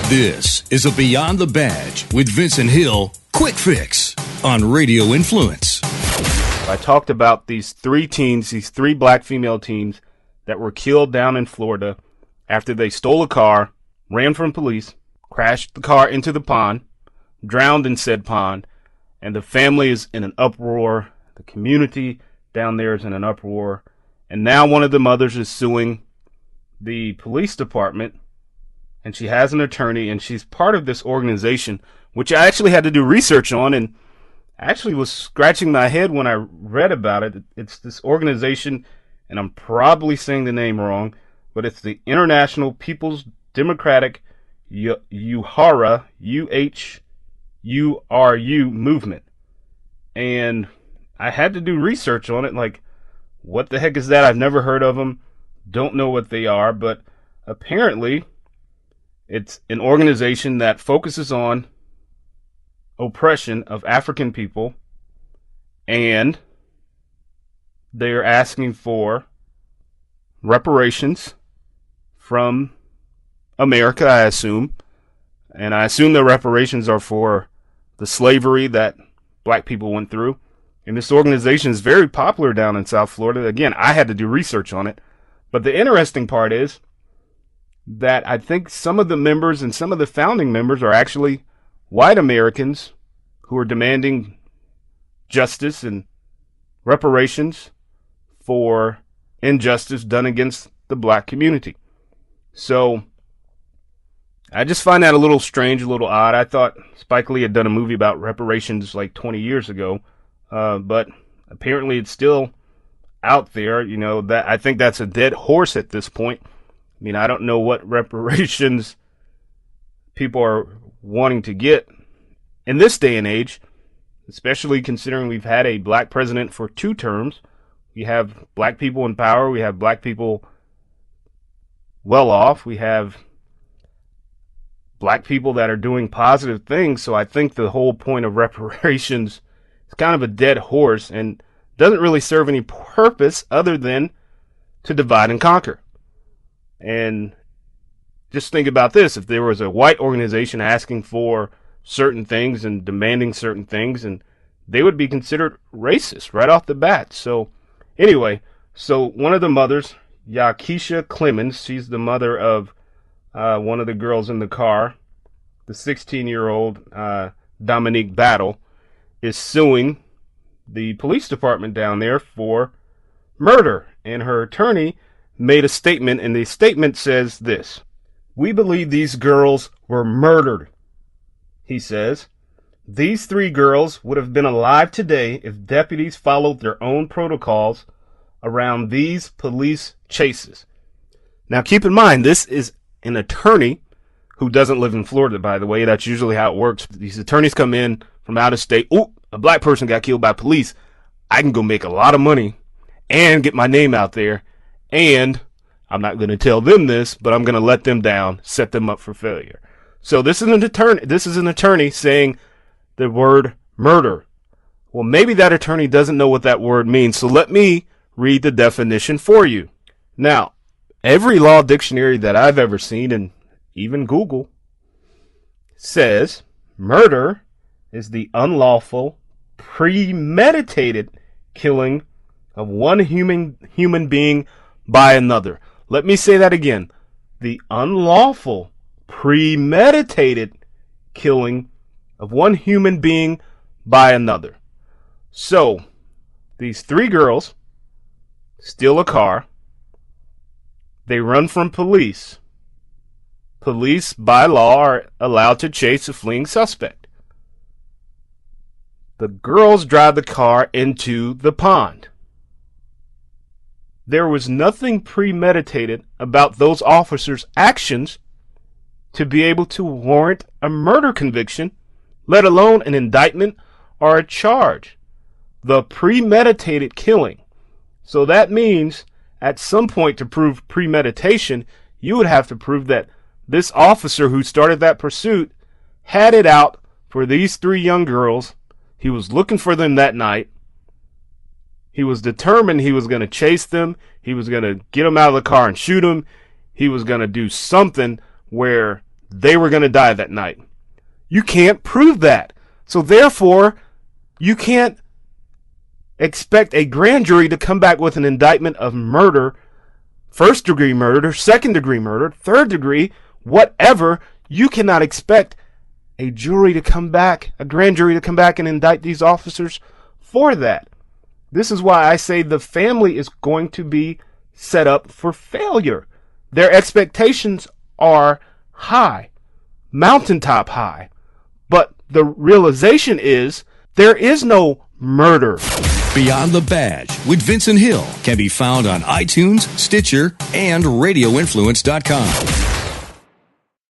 This is a Beyond the Badge with Vincent Hill Quick Fix on Radio Influence. I talked about these three black female teens that were killed down in Florida after they stole a car, ran from police, crashed the car into the pond, drowned in said pond, and the family is in an uproar. The community down there is in an uproar. And now one of the mothers is suing the police department, and she has an attorney, and she's part of this organization, which I actually had to do research on, and actually was scratching my head when I read about it. It's this organization, and I'm probably saying the name wrong, but it's the International People's Democratic UHURU, UHURU movement. And I had to do research on it, like, what the heck is that? I've never heard of them, don't know what they are, but apparently it's an organization that focuses on oppression of African people, and they're asking for reparations from America, I assume. And I assume the reparations are for the slavery that black people went through. And this organization is very popular down in South Florida. Again, I had to do research on it. But the interesting part is that I think some of the members and some of the founding members are actually white Americans who are demanding justice and reparations for injustice done against the black community. So I just find that a little strange, a little odd. I thought Spike Lee had done a movie about reparations like 20 years ago, but apparently it's still out there. You know, that I think that's a dead horse at this point. I mean, I don't know what reparations people are wanting to get in this day and age, especially considering we've had a black president for 2 terms. We have black people in power. We have black people well off. We have black people that are doing positive things. So I think the whole point of reparations is kind of a dead horse and doesn't really serve any purpose other than to divide and conquer. And just think about this. If there was a white organization asking for certain things and demanding certain things, and they would be considered racist right off the bat. So anyway, so one of the mothers, Yakisha Clemens, she's the mother of one of the girls in the car, the 16-year-old Dominique Battle, is suing the police department down there for murder. And her attorney made a statement, and the statement says this: "We believe these girls were murdered," he says. "These 3 girls would have been alive today if deputies followed their own protocols around these police chases." Now keep in mind, this is an attorney who doesn't live in Florida, by the way. That's usually how it works. These attorneys come in from out of state. "Oh, a black person got killed by police. I can go make a lot of money and get my name out there. And I'm not going to tell them this, but I'm going to let them down, set them up for failure." So this is an attorney saying the word murder. Well, maybe that attorney doesn't know what that word means. So let me read the definition for you. Now, every law dictionary that I've ever seen, and even Google, says murder is the unlawful, premeditated killing of one human being by another. Let me say that again. The unlawful, premeditated killing of one human being by another. So, these 3 girls steal a car. They run from police. Police, by law, are allowed to chase a fleeing suspect. The girls drive the car into the pond. There was nothing premeditated about those officers' actions to be able to warrant a murder conviction, let alone an indictment or a charge. The premeditated killing. So that means at some point, to prove premeditation, you would have to prove that this officer who started that pursuit had it out for these 3 young girls. He was looking for them that night. He was determined he was going to chase them. He was going to get them out of the car and shoot them. He was going to do something where they were going to die that night. You can't prove that. So therefore, you can't expect a grand jury to come back with an indictment of murder, first-degree murder, second-degree murder, third-degree, whatever. You cannot expect a jury to come back, a grand jury to come back and indict these officers for that. This is why I say the family is going to be set up for failure. Their expectations are high, mountaintop high. But the realization is there is no murder. Beyond the Badge with Vincent Hill can be found on iTunes, Stitcher, and RadioInfluence.com.